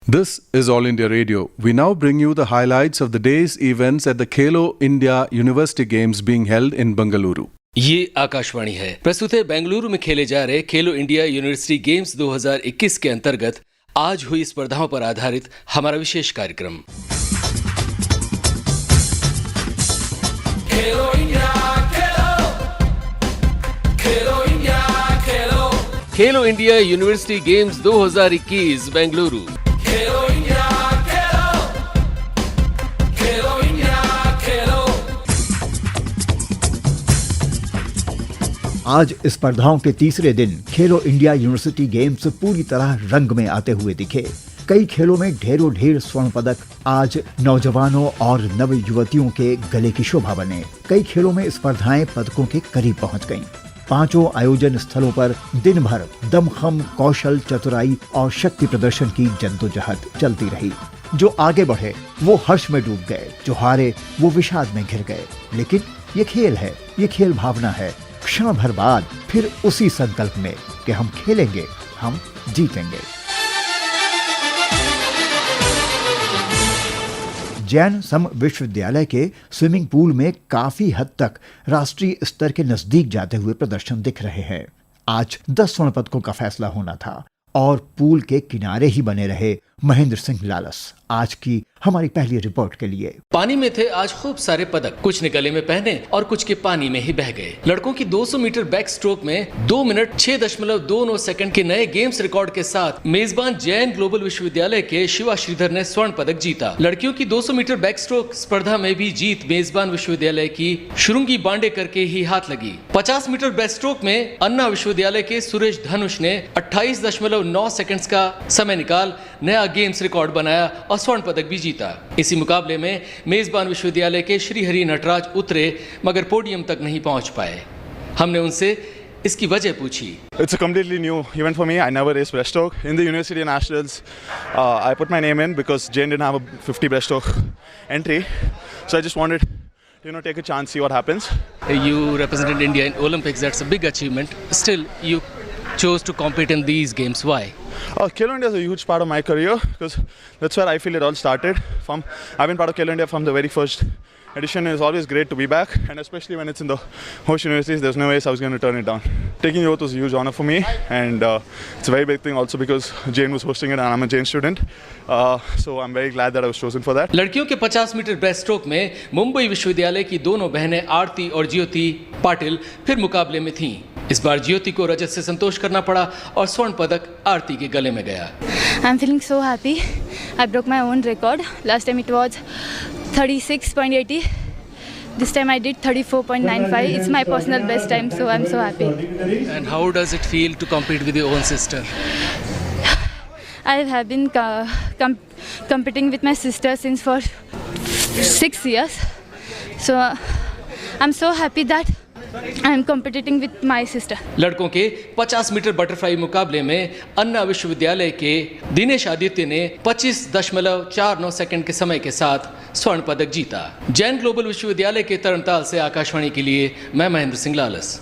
This is All India Radio. We now bring you the highlights of the day's events at the Khelo India University Games being held in Bengaluru. ये आकाशवाणी है। प्रस्तुत है बेंगलुरु में खेले जा रहे खेलो India university games 2021 के अंतर्गत आज हुई स्पर्धाओं पर आधारित हमारा विशेष कार्यक्रम। खेलो इंडिया खेलो, खेलो इंडिया खेलो, खेलो इंडिया यूनिवर्सिटी गेम्स 2021 बेंगलुरु। खेलो इंडिया खेलो, खेलो इंडिया खेलो। आज स्पर्धाओं के तीसरे दिन खेलो इंडिया यूनिवर्सिटी गेम्स पूरी तरह रंग में आते हुए दिखे। कई खेलों में ढेरों ढेर स्वर्ण पदक आज नौजवानों और नव युवतियों के गले की शोभा बने। कई खेलों में स्पर्धाएं पदकों के करीब पहुंच गईं। पांचों आयोजन स्थलों पर दिन भर दमखम, कौशल, चतुराई और शक्ति प्रदर्शन की जद्दोजहद चलती रही। जो आगे बढ़े वो हर्ष में डूब गए, जो हारे वो विषाद में घिर गए। लेकिन ये खेल है, ये खेल भावना है। क्षण भर बाद फिर उसी संकल्प में कि हम खेलेंगे, हम जीतेंगे। जैन सम विश्वविद्यालय के स्विमिंग पूल में काफी हद तक राष्ट्रीय स्तर के नजदीक जाते हुए प्रदर्शन दिख रहे हैं। आज 10 स्वर्ण पदकों का फैसला होना था और पूल के किनारे ही बने रहे महेंद्र सिंह लालस। आज की हमारी पहली रिपोर्ट के लिए पानी में थे आज खूब सारे पदक, कुछ ने गले में पहने और कुछ के पानी में ही बह गए। लड़कों की 200 मीटर बैक स्ट्रोक में 2 मिनट 6.29 सेकंड के नए गेम्स रिकॉर्ड के साथ मेजबान जैन ग्लोबल विश्वविद्यालय के शिवा श्रीधर ने स्वर्ण पदक जीता। लड़कियों की 200 मीटर बैक स्ट्रोक स्पर्धा में भी जीत मेजबान विश्वविद्यालय की शुरुंगी बांडेकर के ही हाथ लगी। 50 मीटर बैक स्ट्रोक में अन्ना विश्वविद्यालय के सुरेश धनुष ने 28.9 सेकंड का समय निकाल नया गेम्स रिकॉर्ड बनाया और स्वर्ण पदक भी जीता। इसी मुकाबले में मेजबान विश्वविद्यालय के श्रीहरि नटराज उतरे मगर पोडियम तक नहीं पहुंच पाए। हमने उनसे इसकी वजह पूछी। It's a completely new event for me. I never raced breaststroke. In the University Nationals, I put my name in because Jane didn't have a 50 breaststroke entry. So I just wanted, take a chance, see what happens. You represented India in Olympics. That's a big achievement. Still, you chose to compete in these games. Why? Khelo India is a huge part of my career because that's where I feel it all started. I've been part of Khelo India from the very first edition. It's always great to be back, and especially when it's in the host universities, there's no way I was going to turn it down. Taking the oath was a huge honor for me, and it's a very big thing also because Jane was hosting it and I'm a Jane student. So I'm very glad that I was chosen for that. लड़कियों के 50 metre breast stroke में मुंबई विश्वविद्यालय की दोनों बहनें आरती और ज्योति पाटिल फिर मुकाबले में थीं। इस बार ज्योति को रजत से संतोष करना पड़ा और स्वर्ण पदक आरती के गले में गया। I'm feeling so happy. I broke my own record. Last time it was 36.80. This time I did 34.95. It's my personal best time, so I'm so happy. And how does it feel to compete with your own sister? I have been competing with my sister since for 6 years. So I'm so happy that I'm competing with my sister. लड़कों के 50 metre butterfly मुकाबले में अन्ना विश्वविद्यालय के दिनेश आदित्य ने 25.49 second के समय के साथ स्वर्ण पदक जीता। जैन ग्लोबल विश्वविद्यालय के तरनताल से आकाशवाणी के लिए मैं महेंद्र सिंह लालस।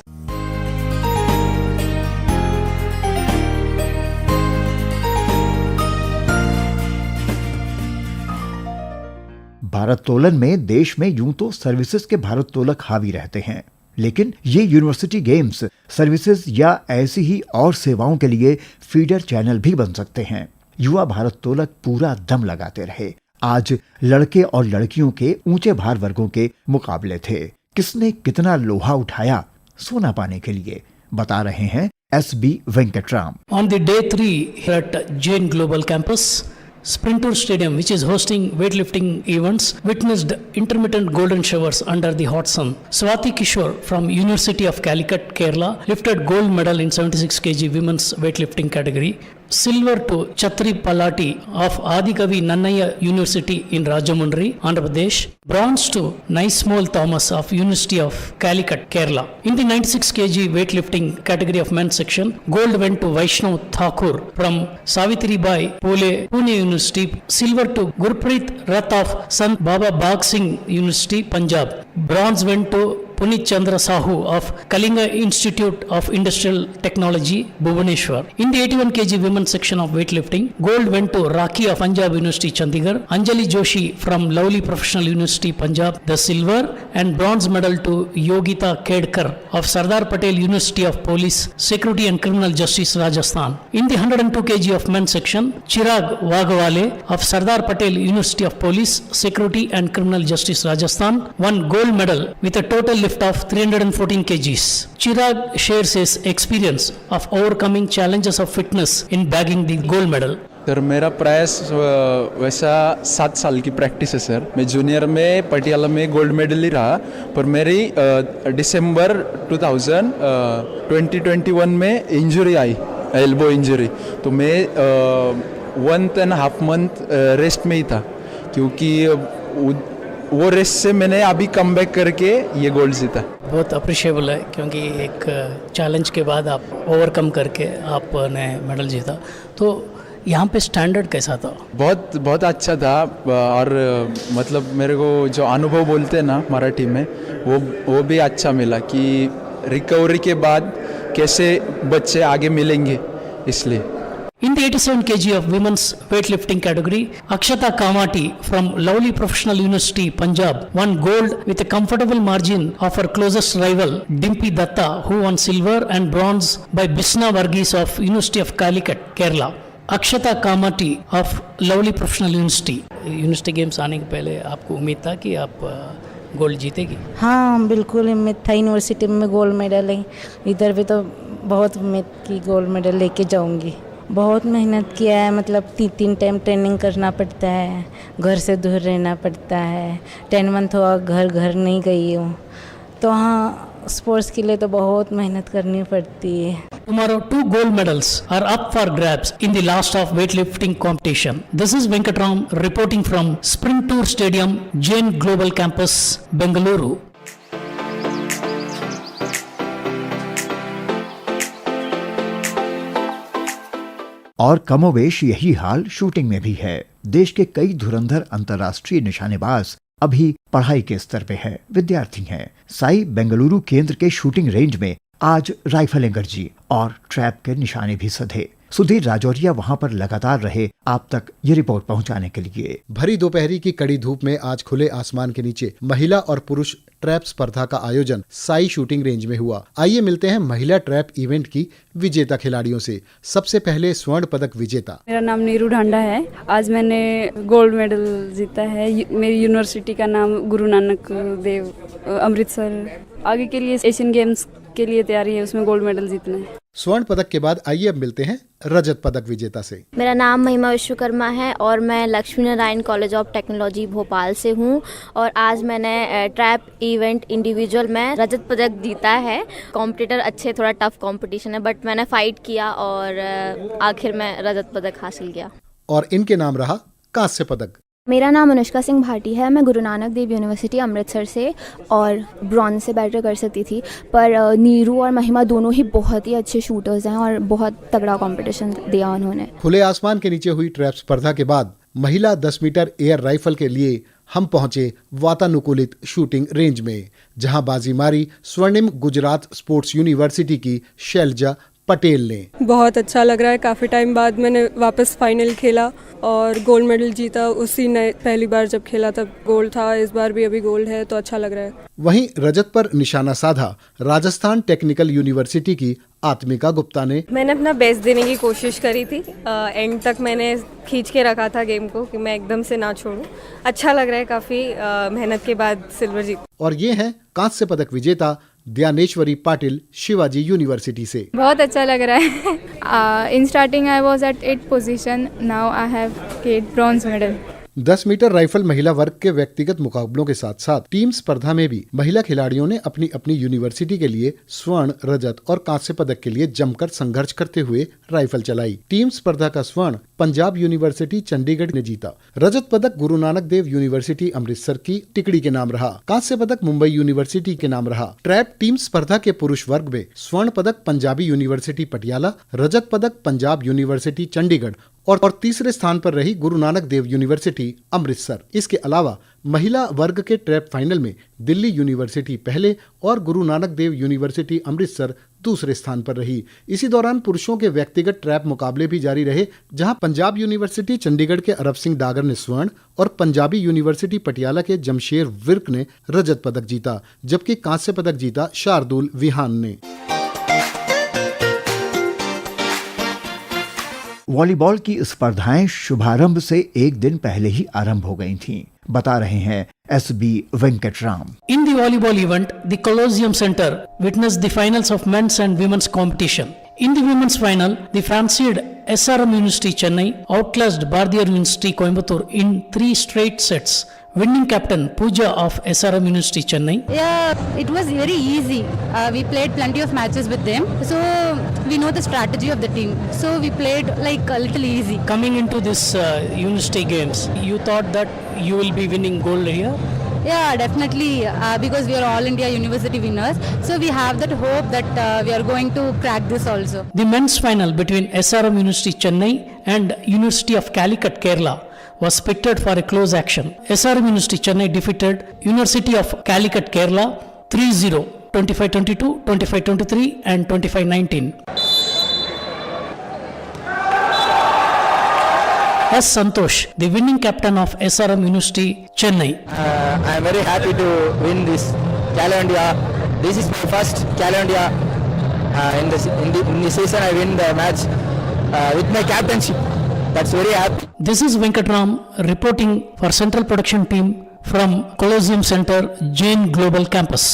भारत्तोलन में देश में यूं तो सर्विसेज के भारत्तोलक हावी रहते हैं, लेकिन ये यूनिवर्सिटी गेम्स सर्विसेज या ऐसी ही और सेवाओं के लिए फीडर चैनल भी बन सकते हैं। युवा भारत्तोलक पूरा दम लगाते रहे। आज लड़के और लड़कियों के ऊंचे भार वर्गों के मुकाबले थे। किसने कितना लोहा उठाया सोना पाने के लिए, बता रहे हैं SB Venkataram. On the day 3 at Jane Global Campus, Sprinter Stadium, which is hosting weightlifting events, witnessed intermittent golden showers under the hot sun. Swati Kishore from University of Calicut, Kerala, lifted gold medal in 76 kg women's weightlifting category. Silver to Chatri Palati of Adikavi Nannaya University in Rajamundry, Andhra Pradesh. Bronze to Naismol Thomas of University of Calicut, Kerala. In the 96 kg weightlifting category of men's section, gold went to Vaishnav Thakur from Savitribai Phule, Pune University. Silver to Gurpreet Rath of Sant Baba Bagh Singh University, Punjab. Bronze went to Punit Chandra Sahu of Kalinga Institute of Industrial Technology, Bhubaneswar. In the 81 kg women's section of weightlifting, gold went to Raki of Punjab University, Chandigarh, Anjali Joshi from Lovely Professional University, Punjab, the silver, and bronze medal to Yogita Kedkar of Sardar Patel University of Police, Security and Criminal Justice, Rajasthan. In the 102 kg of men's section, Chirag Wagwale of Sardar Patel University of Police, Security and Criminal Justice, Rajasthan, won gold medal with a total lift of 314 kgs. Chirag shares his experience of overcoming challenges of fitness in bagging the gold medal. Sir मेरा प्रयास वैसा 7 साल की practice है sir. मैं junior में पटियाला में gold medal ही रहा, पर मेरी दिसंबर 2021 में इंजरी आई, एल्बो इंजरी, तो मैं 1.5 मंथ रेस्ट में ही था, क्योंकि वो रेस्ट से मैंने अभी कम बैक करके ये गोल्ड जीता। बहुत अप्रिशिएबल है, क्योंकि एक चैलेंज के बाद आप ओवरकम करके आपने मेडल जीता। तो यहाँ पे स्टैंडर्ड कैसा था? बहुत अच्छा था, और मतलब मेरे को जो अनुभव बोलते हैं ना मराठी में, वो भी अच्छा मिला कि रिकवरी के बाद कैसे बच्चे आगे मिलेंगे, इसलिए। In the 87 kg of women's weightlifting category, Akshata Kamati from Lovely Professional University, Punjab, won gold with a comfortable margin of her closest rival, Dimpy Datta, who won silver and bronze by Bisna Varghese of University of Calicut, Kerala. Akshata Kamati of Lovely Professional University games आने के पहले आपको उम्मीद था कि आप gold जीतेगी? हाँ बिल्कुल उम्मीद था, यूनिवर्सिटी में गोल्ड मेडल है, इधर भी तो बहुत उम्मीद की गोल्ड मेडल लेके जाऊंगी। बहुत मेहनत किया है, मतलब 3 टाइम ट्रेनिंग करना पड़ता है, घर से दूर रहना पड़ता है, 10 मंथ हुआ घर नहीं गई हूँ, तो हाँ स्पोर्ट्स के लिए तो बहुत मेहनत करनी पड़ती है। Tomorrow, 2 gold medals are up for grabs in the last of weightlifting competition. This is Venkatram reporting from Sprint Tour Stadium, Jain Global Campus, Bengaluru. और कमोवेश यही हाल शूटिंग में भी है। देश के कई धुरंधर अंतर्राष्ट्रीय निशानेबाज अभी पढ़ाई के स्तर पे है, विद्यार्थी हैं। साई बेंगलुरु केंद्र के शूटिंग रेंज में आज राइफलें गरजी और ट्रैप के निशाने भी सधे। सुधीर राजौरिया वहां पर लगातार रहे आप तक ये रिपोर्ट पहुंचाने के लिए। भरी दोपहरी की कड़ी धूप में आज खुले आसमान के नीचे महिला और पुरुष ट्रैप स्पर्धा का आयोजन साई शूटिंग रेंज में हुआ। आइए मिलते हैं महिला ट्रैप इवेंट की विजेता खिलाड़ियों से। सबसे पहले स्वर्ण पदक विजेता। मेरा नाम नीरू ढांडा है। आज मैंने गोल्ड मेडल जीता है। मेरी यूनिवर्सिटी का नाम गुरु नानक देव अमृतसर। आगे के लिए एशियन गेम्स के लिए तैयारी है, उसमें गोल्ड मेडल जीतना है। स्वर्ण पदक के बाद आइए अब मिलते हैं रजत पदक विजेता से। मेरा नाम महिमा विश्वकर्मा है और मैं Lakshmi Narayan college of technology Bhopal से हूँ और आज मैंने ट्रैप इवेंट इंडिविजुअल में रजत पदक जीता है। कॉम्पिटिटर अच्छे, थोड़ा टफ कंपटीशन है, बट मैंने फाइट किया और आखिर में रजत पदक हासिल किया। और इनके नाम रहा कांस्य पदक। मेरा नाम अनुष्का सिंह भाटी है। मैं गुरु नानक देव यूनिवर्सिटी अमृतसर से और ब्रॉन्ज से बैटर कर सकती थी, पर नीरू और महिमा दोनों ही बहुत ही अच्छे शूटर्स हैं और बहुत तगड़ा कंपटीशन दिया उन्होंने। खुले आसमान के नीचे हुई ट्रैप स्पर्धा के बाद महिला 10 मीटर एयर राइफल के लिए हम पहुंचे वातानुकूलित शूटिंग रेंज में, जहां बाजी मारी स्वर्णिम गुजरात स्पोर्ट्स यूनिवर्सिटी की शैलजा पटेल ने। बहुत अच्छा लग रहा है, काफ़ी टाइम बाद मैंने वापस फाइनल खेला और गोल्ड मेडल जीता। उसी ने पहली बार जब खेला तब गोल्ड था, इस बार भी अभी गोल्ड है, तो अच्छा लग रहा है। वहीं रजत पर निशाना साधा राजस्थान टेक्निकल यूनिवर्सिटी की आत्मिका गुप्ता ने। मैंने अपना बेस्ट देने की कोशिश करी थी, एंड तक मैंने खींच के रखा था गेम को कि मैं एकदम से ना छोड़ूं। अच्छा लग रहा है, काफ़ी मेहनत के बाद सिल्वर जीत। और ये हैं कांस्य पदक विजेता ज्ञानेश्वरी पाटिल शिवाजी यूनिवर्सिटी से। बहुत अच्छा लग रहा है। In starting I was at 8th position, now I have get bronze medal. 10 metre rifle महिला वर्ग के व्यक्तिगत मुकाबलों के साथ साथ टीम स्पर्धा में भी महिला खिलाड़ियों ने अपनी अपनी यूनिवर्सिटी के लिए स्वर्ण, रजत और कांस्य पदक के लिए जमकर संघर्ष करते हुए राइफल चलाई। टीम स्पर्धा का स्वर्ण पंजाब यूनिवर्सिटी चंडीगढ़ ने जीता। रजत पदक गुरु नानक देव यूनिवर्सिटी अमृतसर की टिकड़ी के नाम रहा। कांस्य पदक मुंबई यूनिवर्सिटी के नाम रहा। ट्रैप टीम स्पर्धा के पुरुष वर्ग में स्वर्ण पदक पंजाबी यूनिवर्सिटी पटियाला, रजत पदक पंजाब यूनिवर्सिटी चंडीगढ़ और तीसरे स्थान पर रही गुरु नानक देव यूनिवर्सिटी अमृतसर। इसके अलावा महिला वर्ग के ट्रैप फाइनल में दिल्ली यूनिवर्सिटी पहले और गुरु नानक देव यूनिवर्सिटी अमृतसर दूसरे स्थान पर रही। इसी दौरान पुरुषों के व्यक्तिगत ट्रैप मुकाबले भी जारी रहे, जहां पंजाब यूनिवर्सिटी चंडीगढ़ के अरब सिंह डागर ने स्वर्ण और पंजाबी यूनिवर्सिटी पटियाला के जमशेर विर्क ने रजत पदक जीता, जबकि कांस्य पदक जीता शार्दुल विहान ने। वॉलीबॉल की स्पर्धाएं शुभारंभ से एक दिन पहले ही आरंभ हो गई थीं, बता रहे हैं SB Venkatram. In the volleyball event, the Colosseum Center witnessed the finals of men's and women's competition. In the women's final, the fancied SRM University Chennai outclassed Bardiyar University Coimbatore in 3 straight sets. Winning captain Pooja of SRM University Chennai. Yeah, it was very easy. We played plenty of matches with them, so we know the strategy of the team. So we played like a little easy. Coming into this university games, you thought that you will be winning gold here? Yeah, definitely, because we are all India university winners. So we have that hope that we are going to crack this also. The men's final between SRM University Chennai and University of Calicut, Kerala was pictured for a close action. SRM University Chennai defeated University of Calicut, Kerala 3-0, 25-22, 25-23 and 25-19. S. Santosh, the winning captain of SRM University Chennai. I am very happy to win this Calo India. This is my first Calo India. In the season I win the match with my captainship. That's very happy. This is Venkatram reporting for Central Production Team from Colosseum Center, Jain Global Campus.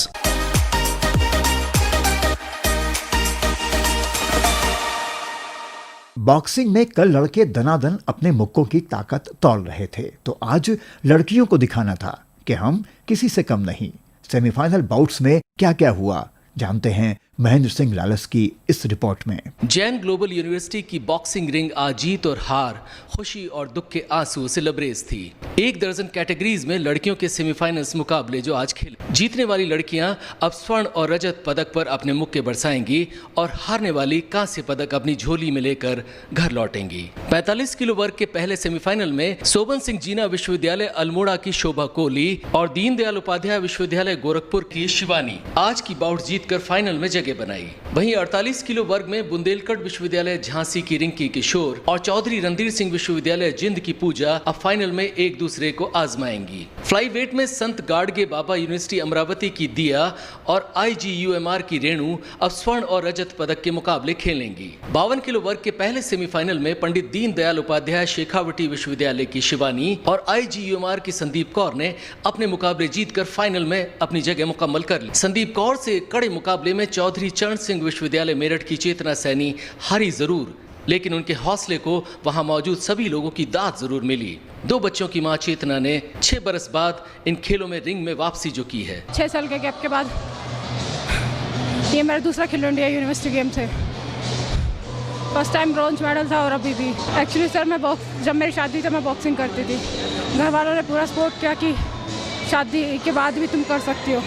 Boxing में कल लड़के दनादन अपने मुक्कों की ताकत तौल रहे थे, तो आज लड़कियों को दिखाना था कि हम किसी से कम नहीं। सेमीफाइनल बाउट्स में क्या क्या हुआ, जानते हैं महेंद्र सिंह लालस की इस रिपोर्ट में। जैन ग्लोबल यूनिवर्सिटी की बॉक्सिंग रिंग आज जीत और हार, खुशी और दुख के आंसू से लबरेज थी। 1 दर्जन कैटेगरीज में लड़कियों के सेमीफाइनल्स मुकाबले जो आज खेले, जीतने वाली लड़कियां अब स्वर्ण और रजत पदक पर अपने मुक्के बरसाएंगी और हारने वाली कांस्य पदक अपनी झोली में लेकर घर लौटेंगी। 45 किलो वर्ग के पहले सेमीफाइनल में सोबन सिंह जीना विश्वविद्यालय अल्मोड़ा की शोभा कोहली और दीनदयाल उपाध्याय विश्वविद्यालय गोरखपुर की शिवानी आज की बाउट जीतकर फाइनल में जगह बनाई। वहीं 48 किलो वर्ग में बुंदेलखंड विश्वविद्यालय झांसी की रिंकी किशोर और चौधरी रणधीर सिंह विश्वविद्यालय जिंद की पूजा अब फाइनल में एक दूसरे को आजमाएंगी। फ्लाई वेट में संत गाडगे बाबा यूनिवर्सिटी अमरावती की दिया और IGUMR की रेणु अब स्वर्ण और रजत पदक के मुकाबले खेलेंगी। 52 किलो वर्ग के पहले सेमीफाइनल में पंडित दीनदयाल उपाध्याय शेखावटी विश्वविद्यालय की शिवानी और IGUMR की संदीप कौर ने अपने मुकाबले जीतकर फाइनल में अपनी जगह मुकम्मल कर ली। संदीप कौर से कड़े मुकाबले में चौधरी चरण सिंह विश्वविद्यालय मेरठ की चेतना सैनी हारी जरूर, लेकिन उनके हौसले को वहां मौजूद सभी लोगों की दाद जरूर मिली। 2 बच्चों की मां चेतना ने 6 बरस बाद इन खेलों में रिंग में वापसी जो की है। 6 साल के गैप के बाद ये मेरा दूसरा खेलो इंडिया यूनिवर्सिटी गेम्स है। फर्स्ट टाइम ब्रॉन्ज मेडल था और अभी भी। एक्चुअली सर जब मेरी शादी थी मैं बॉक्सिंग करती थी। घर वालों ने पूरा सपोर्ट किया कि शादी के बाद भी तुम कर सकती हो,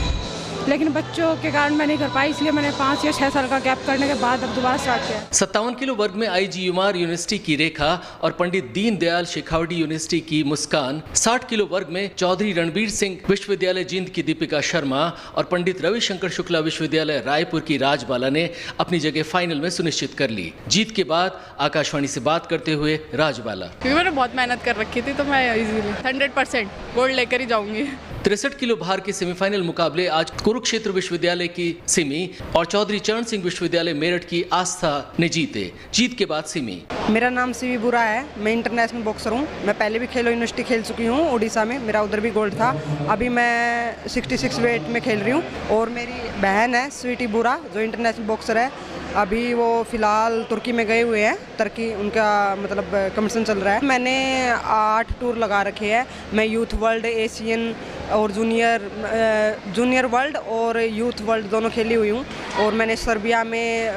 लेकिन बच्चों के कारण मैं नहीं कर पाई, इसलिए मैंने 5 या 6 साल का गैप करने के बाद अब दोबारा स्टार्ट किया। 57 किलो वर्ग में IGUMR यूनिवर्सिटी की रेखा और पंडित दीनदयाल शेखावटी यूनिवर्सिटी की मुस्कान, 60 किलो वर्ग में चौधरी रणबीर सिंह विश्वविद्यालय जिंद की दीपिका शर्मा और पंडित रविशंकर शुक्ला विश्वविद्यालय रायपुर की राजबाला ने अपनी जगह फाइनल में सुनिश्चित कर ली। जीत के बाद आकाशवाणी से बात करते हुए राजबाला, क्योंकि मैंने बहुत मेहनत कर रखी थी तो मैं इजीली 100% गोल्ड लेकर ही जाऊंगी। 63 किलो भार के सेमीफाइनल मुकाबले आज कुरुक्षेत्र विश्वविद्यालय की सिमी और चौधरी चरण सिंह विश्वविद्यालय मेरठ की आस्था ने जीते। जीत के बाद सिमी, मेरा नाम सिमी बुरा है, मैं इंटरनेशनल बॉक्सर हूँ। मैं पहले भी खेलो यूनिवर्सिटी खेल चुकी हूँ उड़ीसा में, मेरा उधर भी गोल्ड था। अभी मैं 66 वेट में खेल रही हूँ और मेरी बहन है स्वीटी बुरा जो इंटरनेशनल बॉक्सर है। अभी वो फिलहाल तुर्की में गए हुए हैं, तुर्की उनका मतलब कंपटीशन चल रहा है। मैंने 8 टूर लगा रखे हैं। मैं यूथ वर्ल्ड, एशियन और जूनियर वर्ल्ड और यूथ वर्ल्ड दोनों खेली हुई हूँ। और मैंने सर्बिया में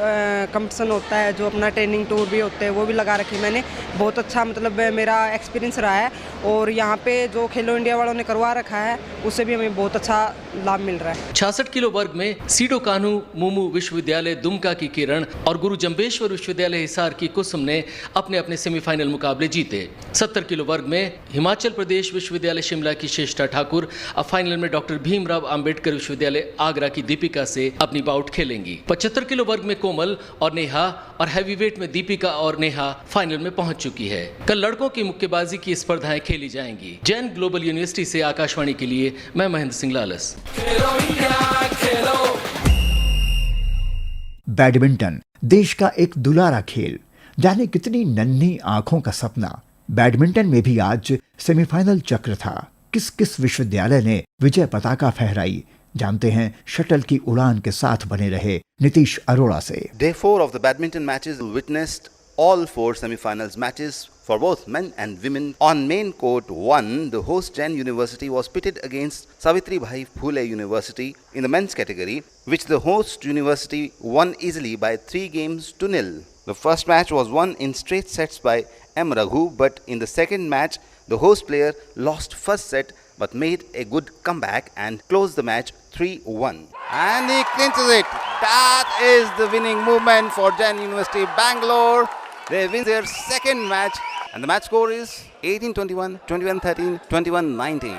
कंपटीशन होता है जो अपना ट्रेनिंग टूर भी होते हैं वो भी लगा रखे मैंने। बहुत अच्छा मतलब मेरा एक्सपीरियंस रहा है और यहाँ पे जो खेलो इंडिया वालों ने करवा रखा है उससे भी हमें बहुत अच्छा लाभ मिल रहा है। 66 किलो वर्ग में सीडो कान्हू मुमू विश्वविद्यालय दुमका की किरण और गुरु जम्बेश्वर विश्वविद्यालय हिसार की कुसुम ने अपने अपने सेमीफाइनल मुकाबले जीते। 70 किलो वर्ग में हिमाचल प्रदेश विश्वविद्यालय शिमला की श्रेष्ठा ठाकुर अब फाइनल में डॉक्टर भीमराव अंबेडकर विश्वविद्यालय आगरा की दीपिका से अपनी बाउट खेलेंगी। 75 किलो वर्ग में कोमल और नेहा और हैवीवेट में दीपिका और नेहा फाइनल में पहुंच चुकी है। कल लड़कों की मुक्केबाजी की स्पर्धाएं खेली जाएंगी। जैन ग्लोबल यूनिवर्सिटी से आकाशवाणी के लिए मैं महेंद्र सिंह लालस। बैडमिंटन देश का एक दुलारा खेल, जाने कितनी नन्ही आंखों का सपना। बैडमिंटन में भी आज सेमीफाइनल चक्र था। किस किस विश्वविद्यालय ने विजय पताका फहराई, जानते हैं शटल की उड़ान के साथ बने रहे नीतीश अरोड़ा से। Day 4 of the badminton matches witnessed all 4 semi-finals matches for both men and women. On main court 1, the host Jain University was pitted against Savitribai Phule University in the men's category, which the host university won easily by 3 games to 0. The first match was won in straight sets by M. Raghu, but in the second match, the host player lost first set but made a good comeback and closed the match 3-1. And he clinches it. That is the winning movement for Jain University Bangalore. They win their second match and the match score is 18-21, 21-13, 21-19.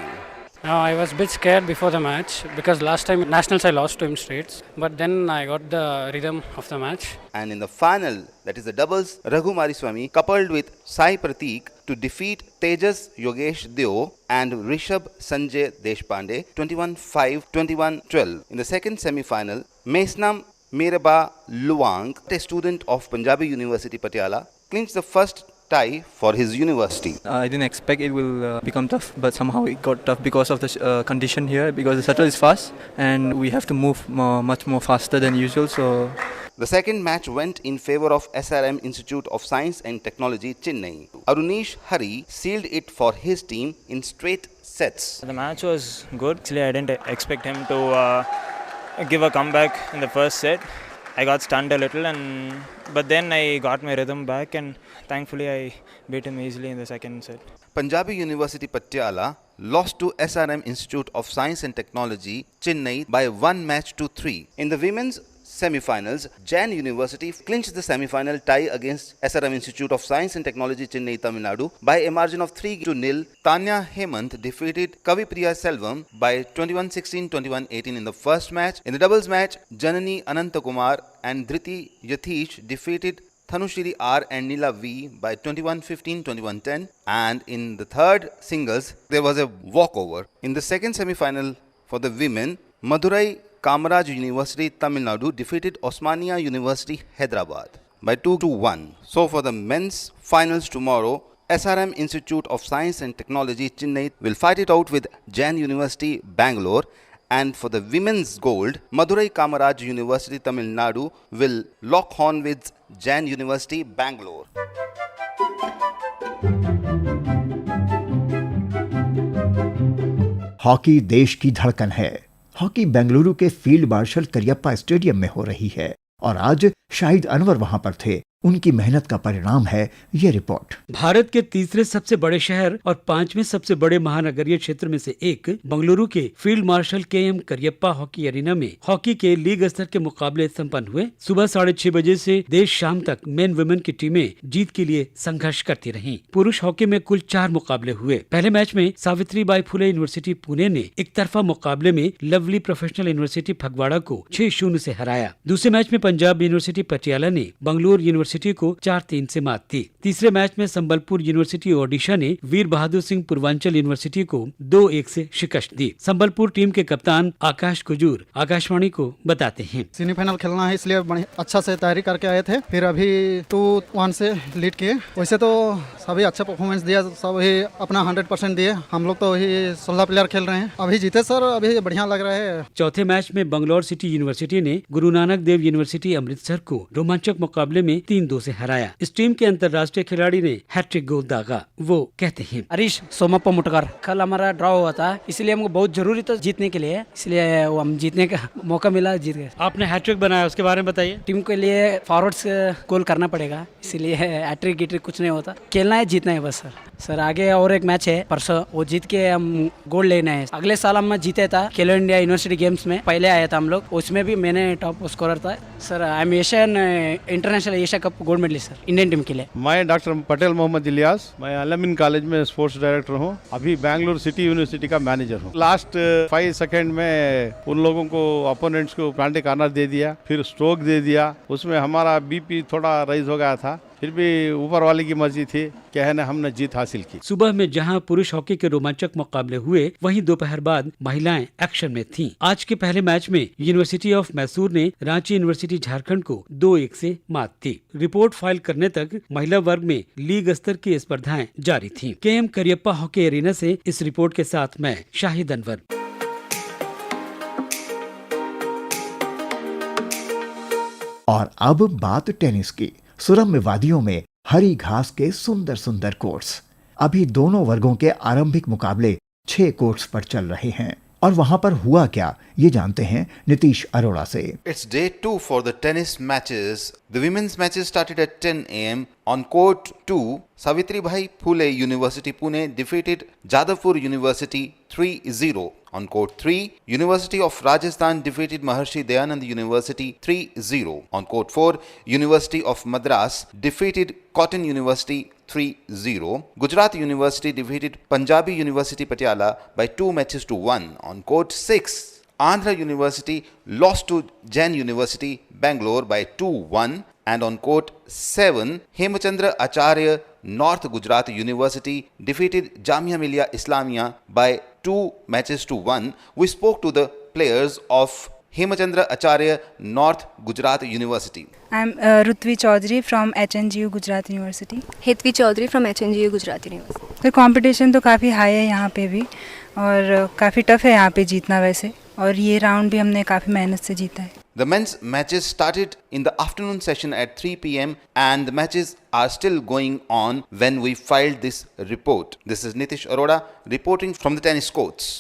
I was a bit scared before the match because last time nationals I lost to him straights, but then I got the rhythm of the match. And in the final, that is the doubles, Raghu Mariswamy coupled with Sai Prateek to defeat Tejas Yogesh Deo and Rishabh Sanjay Deshpande 21-5, 21-12. In the second semi-final, Mesnam Miraba Luang, a student of Punjabi University Patiala, clinched the first tie for his university. I didn't expect it will become tough, but somehow it got tough because of the condition here, because the shuttle is fast and we have to move much more faster than usual. So the second match went in favor of SRM Institute of Science and Technology, Chennai. Arunish Hari sealed it for his team in straight sets. The match was good. Actually, I didn't expect him to give a comeback in the first set. I got stunned a little, but then I got my rhythm back and thankfully I beat him easily in the second set. Punjabi University Patiala lost to SRM Institute of Science and Technology, Chennai by 1 match to 3. In the women's semi-finals, Jain University clinched the semi-final tie against SRM Institute of Science and Technology, Chennai, Tamil Nadu by a margin of 3-0. Tanya Hemant defeated Kavipriya Selvam by 21-16, 21-18 in the first match. In the doubles match, Janani Anantakumar and Dhriti Yathish defeated Thanushri R and Neela V by 21-15, 21-10. And in the third singles, there was a walkover. In the second semi-final for the women, Madurai Kamaraj University, Tamil Nadu defeated Osmania University, Hyderabad by 2-1. So for the men's finals tomorrow, SRM Institute of Science and Technology, Chennai will fight it out with Jain University, Bangalore. And for the women's gold, Madurai Kamaraj University, Tamil Nadu will lock horn with Jain University, Bangalore. Hockey देश की धड़कन है। Hockey Bengaluru के field marshal Cariappa stadium में हो रही है और आज शाहिद अनवर वहां पर थे। उनकी मेहनत का परिणाम है ये रिपोर्ट। भारत के तीसरे सबसे बड़े शहर और 5वें सबसे बड़े महानगरीय क्षेत्र में से एक बेंगलुरु के field marshal KM. Cariappa hockey arena में हॉकी के लीग स्तर के मुकाबले संपन्न हुए। सुबह 6:30 बजे से देर शाम तक मेन वुमेन की टीमें जीत के लिए संघर्ष करती रहीं। पुरुष हॉकी में कुल 4 मुकाबले हुए। पहले मैच में सावित्रीबाई फुले यूनिवर्सिटी पुणे ने एक तरफा मुकाबले में लवली प्रोफेशनल यूनिवर्सिटी फगवाड़ा को 6-0 से हराया। दूसरे मैच में पंजाब यूनिवर्सिटी पटियाला ने बंगलुरु यूनिवर्सिटी को 4-3 से मात दी। तीसरे मैच में संबलपुर यूनिवर्सिटी ओडिशा ने वीर बहादुर सिंह पूर्वांचल यूनिवर्सिटी को 2-1 से शिकस्त दी। संबलपुर टीम के कप्तान आकाश कुजूर आकाशवाणी को बताते हैं, सेमीफाइनल खेलना है इसलिए अच्छा से तैयारी करके आए थे। फिर अभी 2-1 से लीड किए। वैसे तो सभी अच्छा परफॉर्मेंस दिया, सभी अपना 100% दिए। हम लोग तो वही 16 प्लेयर खेल रहे हैं। अभी जीते सर, अभी बढ़िया लग रहा है। चौथे मैच में बंगलौर सिटी यूनिवर्सिटी ने गुरु नानक देव यूनिवर्सिटी अमृतसर को रोमांचक मुकाबले में 3 3-2 से हराया। इस टीम के अंतर्राष्ट्रीय खिलाड़ी ने हैट्रिक गोल दागा। वो कहते हैं, हरीश सोमप्पा मुटकर, कल हमारा ड्रॉ हुआ था, इसलिए हमको बहुत जरूरी था जीतने के लिए, इसलिए वो हम जीतने का मौका मिला, जीत गए। आपने हैट्रिक बनाया, उसके बारे में बताइए। टीम के लिए फॉरवर्ड्स गोल करना पड़ेगा, इसीलिए हैट्रिक गिट्रिक कुछ नहीं होता, खेलना है, जीतना है बस सर। आगे और एक मैच है परसों, वो जीत के हम गोल्ड लेना है। अगले साल हम जीते था खेलो इंडिया यूनिवर्सिटी गेम्स में, पहले आया था हम लोग, उसमें भी मैंने टॉप स्कोरर था sir. I am Asian international Asia cup gold medalist sir, Indian team के लिए। मैं डॉक्टर पटेल मोहम्मद इलियास, मैं अलमिन कॉलेज में स्पोर्ट्स डायरेक्टर हूँ, अभी बेंगलुरु सिटी यूनिवर्सिटी का मैनेजर हूँ। लास्ट 5 सेकंड में उन लोगों को अपोनेंट्स को प्लांटिक कार्नर दे दिया, फिर स्ट्रोक दे दिया, उसमें हमारा बीपी थोड़ा राइज हो गया था, फिर भी ऊपर वाले की मर्जी थी, क्या है ना, हमने जीत हासिल की। सुबह में जहां पुरुष हॉकी के रोमांचक मुकाबले हुए, वहीं दोपहर बाद महिलाएं एक्शन में थीं। आज के पहले मैच में यूनिवर्सिटी ऑफ मैसूर ने रांची यूनिवर्सिटी झारखंड को 2-1 से मात दी। रिपोर्ट फाइल करने तक महिला वर्ग में लीग स्तर की स्पर्धाएं जारी थीं। KM करियप्पा हॉकी एरिना से इस रिपोर्ट के साथ मैं शाहिद अनवर। और अब बात टेनिस की। सुरम्य वादियों में हरी घास के सुंदर सुंदर कोर्ट्स। अभी दोनों वर्गों के आरंभिक मुकाबले 6 कोर्ट्स पर चल रहे हैं। और वहां पर हुआ क्या, ये जानते हैं नीतीश अरोड़ा से। It's day 2 for the tennis matches. The women's matches started at 10 a.m. On court 2, Savitribai Phule University Pune defeated Jadavpur University 3-0. On court 3, University of Rajasthan defeated Maharshi Dayanand University 3-0. On court 4, University of Madras defeated Cotton University 3-0. Gujarat University defeated Punjabi University Patiala by 2 matches to 1. On court 6, Andhra University lost to Jain University Bangalore by 2-1. And on court 7, Hemachandra Acharya North Gujarat University defeated Jamia Millia Islamia by 2 matches to 1. We spoke to the players of Hemachandra Acharya North Gujarat University. I am Rutvi Chaudhary from HNGU Gujarat University. Hitvi Chaudhari from HNGU Gujarat University. तो competition तो काफ़ी high है यहाँ पे भी, और काफ़ी tough है यहाँ पे जीतना वैसे, और ये राउंड भी हमने काफ़ी मेहनत से जीता है। The men's matches started in the afternoon session at 3 p.m. and the matches are still going on when we filed this report. This is Nitish Arora reporting from the tennis courts.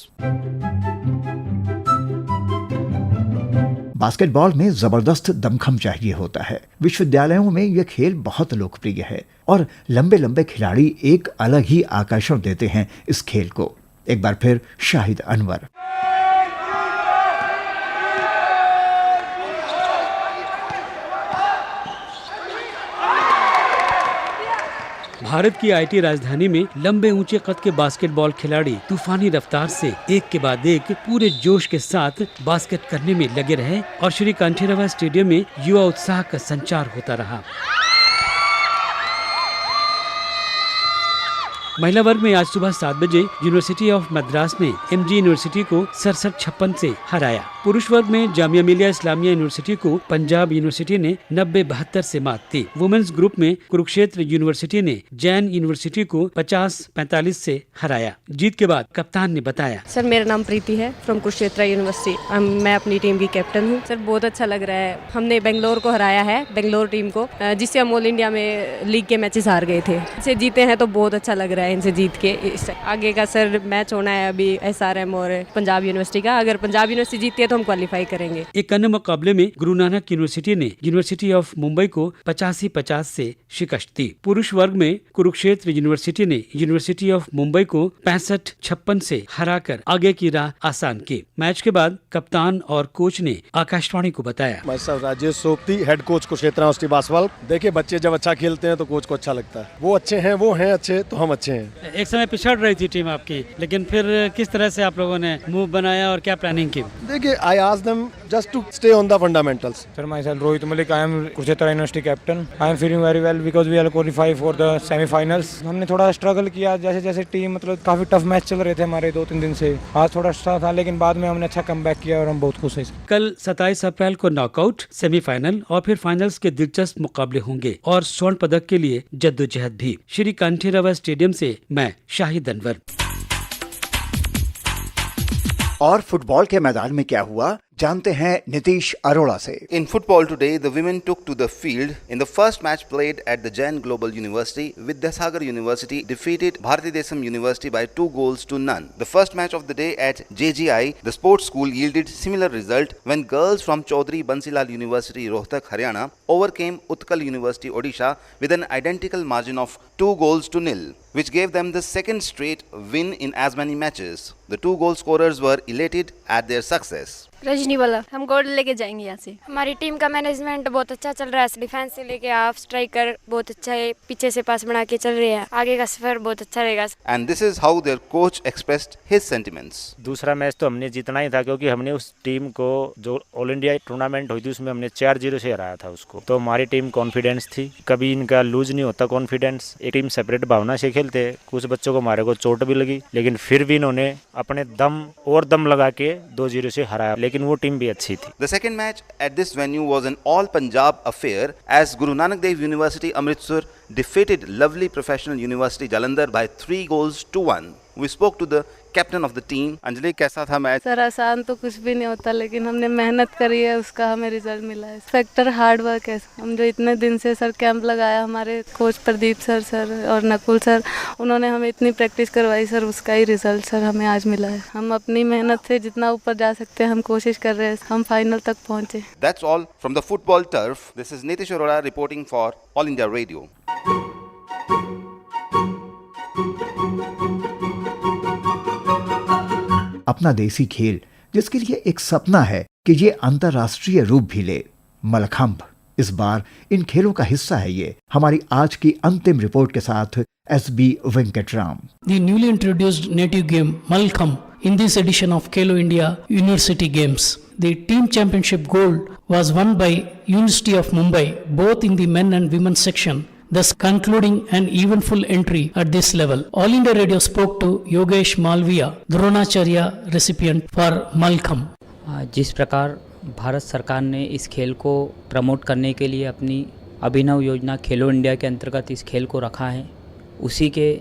Basketball में जबरदस्त दमखम चाहिए होता है। विश्वविद्यालयों में यह खेल बहुत लोकप्रिय है और लंबे लंबे खिलाड़ी एक अलग ही आकर्षण देते हैं इस खेल को। एक बार फिर शाहिद अनवर। भारत की IT राजधानी में लंबे ऊंचे कद के बास्केटबॉल खिलाड़ी तूफानी रफ्तार से एक के बाद एक पूरे जोश के साथ बास्केट करने में लगे रहे और श्री कांठीरावा स्टेडियम में युवा उत्साह का संचार होता रहा। महिला वर्ग में आज सुबह 7 बजे यूनिवर्सिटी ऑफ मद्रास ने MG यूनिवर्सिटी को 67-56 से हराया। पुरुष वर्ग में जामिया मिलिया इस्लामिया यूनिवर्सिटी को पंजाब यूनिवर्सिटी ने 90-72 से मात दी। वुमेन्स ग्रुप में कुरुक्षेत्र यूनिवर्सिटी ने जैन यूनिवर्सिटी को 50-45 से हराया। जीत के बाद कप्तान ने बताया, सर मेरा नाम प्रीति है फ्रॉम कुरुक्षेत्र यूनिवर्सिटी, मैं अपनी टीम की कैप्टन हूँ। सर बहुत अच्छा लग रहा है, हमने बेंगलोर को हराया है, बेंगलोर टीम को, जिससे हम ऑल इंडिया में लीग के मैचेस हार गए थे। इसे जीते हैं तो बहुत अच्छा लग रहा है इनसे जीत के। आगे का सर मैच होना है अभी SRM और पंजाब यूनिवर्सिटी का, अगर पंजाब यूनिवर्सिटी जीतती है तो हम क्वालिफाई करेंगे। एक अन्य मुकाबले में गुरु नानक यूनिवर्सिटी ने यूनिवर्सिटी ऑफ मुंबई को 85-50 से शिकस्त दी। पुरुष वर्ग में कुरुक्षेत्र यूनिवर्सिटी ने यूनिवर्सिटी ऑफ मुंबई को 65-56 से हराकर आगे की राह आसान की। मैच के बाद कप्तान और कोच ने आकाशवाणी को बताया, मैं sir Rajesh Sopti, head coach Kurukshetra University basketball. देखिए बच्चे जब अच्छा खेलते हैं तो कोच को अच्छा लगता है, वो अच्छे हैं, वो हैं अच्छे तो हम अच्छे हैं। एक समय पिछड़ रही थी टीम आपकी, लेकिन फिर किस तरह से आप लोगों ने मूव बनाया और क्या प्लानिंग की? देखिए I asked them just to stay on the fundamentals. Sir, myself Rohit Malik, I am Kurukshetra University captain. I am feeling very well because we are qualified for the semi-finals. हमने थोड़ा struggle किया, जैसे जैसे team मतलब काफी tough match चल रहे थे हमारे 2-3 दिन से। आज थोड़ा स्ट्रगल था लेकिन बाद में हमने अच्छा कमबैक किया और हम बहुत खुश हैं। कल 27 अप्रैल को नॉकआउट, सेमीफाइनल और फिर फाइनल्स के दिलचस्प मुकाबले होंगे और स्वर्ण पदक के लिए जद्दोजहद भी। श्री कांठीरावा स्टेडियम से मैं शाहिद अनवर। और फुटबॉल के मैदान में क्या हुआ, जानते हैं नीतीश अरोड़ा से। In football today, the women took to the field in the first match played at the Jain Global University. Vidyasagar University defeated Bharati Desam University by 2-0. The first match of the day at JGI, the sports school, yielded similar result when girls from Chaudhry Bansilal University, Rohtak, Haryana, overcame Utkal University, Odisha, with an identical margin of 2-0, which gave them the second straight win in as many matches. The 2 goal scorers were elated at their success. Rajni वाला हम gold लेके जाएंगे यहाँ से। हमारी team का management बहुत अच्छा चल रहा है, डिफेंस से लेके हाफ स्ट्राइकर बहुत अच्छा है, पीछे से पास बना के चल रहे हैं, आगे का सफर बहुत अच्छा रहेगा। And this is how their coach expressed his sentiments. दूसरा मैच तो हमने जीतना ही था क्योंकि हमने उस टीम को जो ऑल इंडिया टूर्नामेंट हुई थी उसमें हमने 4-0 से हराया था उसको, तो हमारी टीम कॉन्फिडेंस थी, कभी इनका लूज नहीं होता कॉन्फिडेंस। एक टीम सेपरेट भावना से खेलते, कुछ बच्चों को हमारे को चोट भी लगी लेकिन फिर भी इन्होंने अपने दम लगा के 2-0 से हराया, लेकिन वो टीम भी अच्छी थी। The second match at this venue was an all Punjab affair as Guru Nanak Dev University Amritsar defeated Lovely Professional University Jalandhar by 3-1. We spoke to the captain of the team. Anjali, कैसा था match? Sir आसान तो कुछ भी नहीं होता, लेकिन हमने मेहनत करी है, उसका हमें रिजल्ट मिला है। फैक्टर हार्ड वर्क है। हम जो इतने दिन से सर कैंप लगाया, हमारे कोच प्रदीप सर और नकुल सर, उन्होंने हमें इतनी प्रैक्टिस करवाई सर, उसका ही रिजल्ट सर हमें आज मिला है। हम अपनी मेहनत से जितना ऊपर जा सकते हैं हम कोशिश कर रहे हैं, हम फाइनल तक पहुँचे। That's all from the football turf. This is Nitish Arora reporting for All India Radio. अपना देसी खेल जिसके लिए एक सपना है कि ये अंतर्राष्ट्रीय रूप भी ले, मलखंभ। इस बार इन खेलों का हिस्सा है ये। हमारी आज की अंतिम रिपोर्ट के साथ SB Venkataram. The newly introduced native game Malkhamb in this edition of Khelo India University Games. The team championship gold was won by University of Mumbai both in the men and women's section, thus concluding an eventful entry at this level. All India Radio spoke to Yogesh Malviya, Dronacharya recipient for Malkhamb. जिस प्रकार भारत सरकार ने इस खेल को promote करने के लिए अपनी अभिनव योजना खेलो इंडिया के अंतर्गत इस खेल को रखा है, उसी के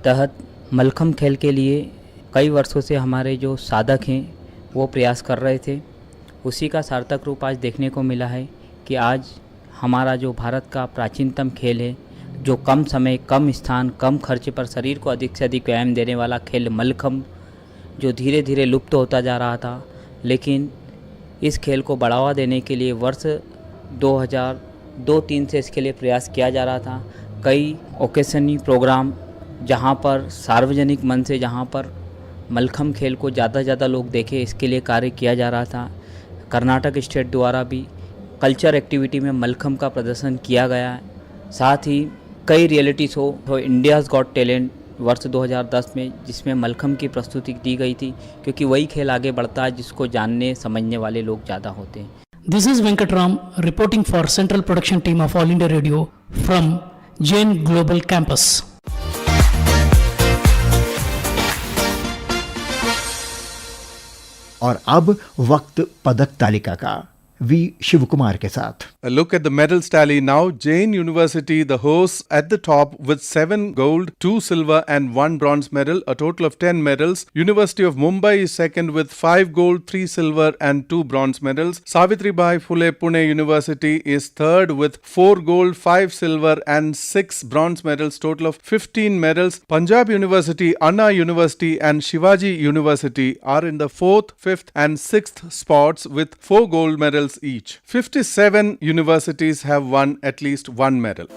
तहत मलखम्ब खेल के लिए कई वर्षों से हमारे जो साधक हैं वो प्रयास कर रहे थे। उसी का सार्थक रूप आज देखने को मिला है कि आज हमारा जो भारत का प्राचीनतम खेल है, जो कम समय, कम स्थान, कम खर्च पर शरीर को अधिक से अधिक व्यायाम देने वाला खेल मलखम्ब, जो धीरे धीरे लुप्त होता जा रहा था, लेकिन इस खेल को बढ़ावा देने के लिए वर्ष 2002-03 से इसके लिए प्रयास किया जा रहा था। कई ओकेशनी प्रोग्राम जहां पर सार्वजनिक मन से जहां पर मलखम्ब खेल को ज़्यादा से ज़्यादा लोग देखें, इसके लिए कार्य किया जा रहा था। कर्नाटक स्टेट द्वारा भी कल्चर एक्टिविटी में मलखम्ब का प्रदर्शन किया गया है। साथ ही कई रियलिटी शो तो इंडियाज़ गॉट टैलेंट वर्ष 2010 में, जिसमें मलखम्ब की प्रस्तुति दी गई थी, क्योंकि वही खेल आगे बढ़ता है जिसको जानने समझने वाले लोग ज़्यादा होते हैं। This is Venkatram reporting for Central Production Team of All India Radio from Jain Global Campus. और अब वक्त पदक तालिका का, वी शिवकुमार के साथ। A look at the medals tally now. Jain University, the hosts, at the top with 7 gold, 2 silver and 1 bronze medal, a total of 10 medals. University of Mumbai is second with 5 gold, 3 silver and 2 bronze medals. Savitribai Phule Pune University is third with 4 gold, 5 silver and 6 bronze medals, total of 15 medals. Punjab University, Anna University and Shivaji University are in the 4th, 5th and 6th spots with 4 gold medals each. 57 universities have won at least 1 medal.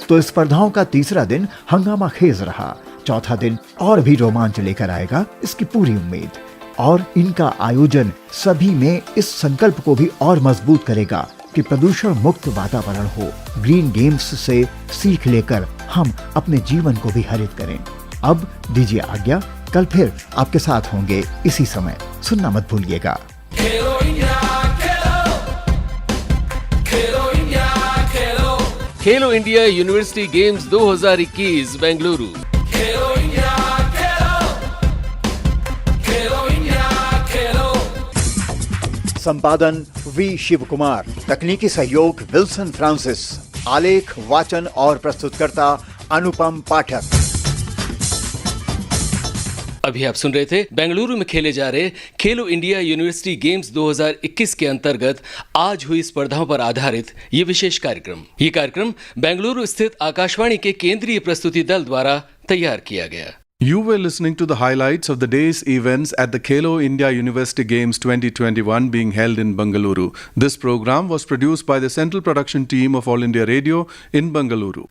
तो स्पर्धाओं का तीसरा दिन हंगामा खेज रहा। चौथा दिन और भी रोमांच लेकर आएगा, इसकी पूरी उम्मीद। और इनका आयोजन सभी में इस संकल्प को भी और मजबूत करेगा कि प्रदूषण मुक्त वातावरण हो। ग्रीन गेम्स से सीख लेकर हम अपने जीवन को भी हरित करें। अब दीजिए आज्ञा, कल फिर आपके साथ होंगे इसी समय। सुनना मत भूलिएगा। खेलो इंडिया यूनिवर्सिटी गेम्स 2021 बेंगलुरु। संपादन वी शिवकुमार, तकनीकी सहयोग विल्सन फ्रांसिस, आलेख वाचन और प्रस्तुतकर्ता अनुपम पाठक। अभी आप सुन रहे थे बेंगलुरु में खेले जा रहे खेलो इंडिया यूनिवर्सिटी गेम्स 2021 के अंतर्गत आज हुई स्पर्धाओं पर आधारित ये विशेष कार्यक्रम। ये कार्यक्रम बेंगलुरु स्थित आकाशवाणी के केंद्रीय प्रस्तुति दल द्वारा तैयार किया गया। You were listening to the highlights of the day's events at the Khelo India University Games 2021 being held in Bengaluru. This program was produced by the Central Production Team of All India Radio in Bengaluru.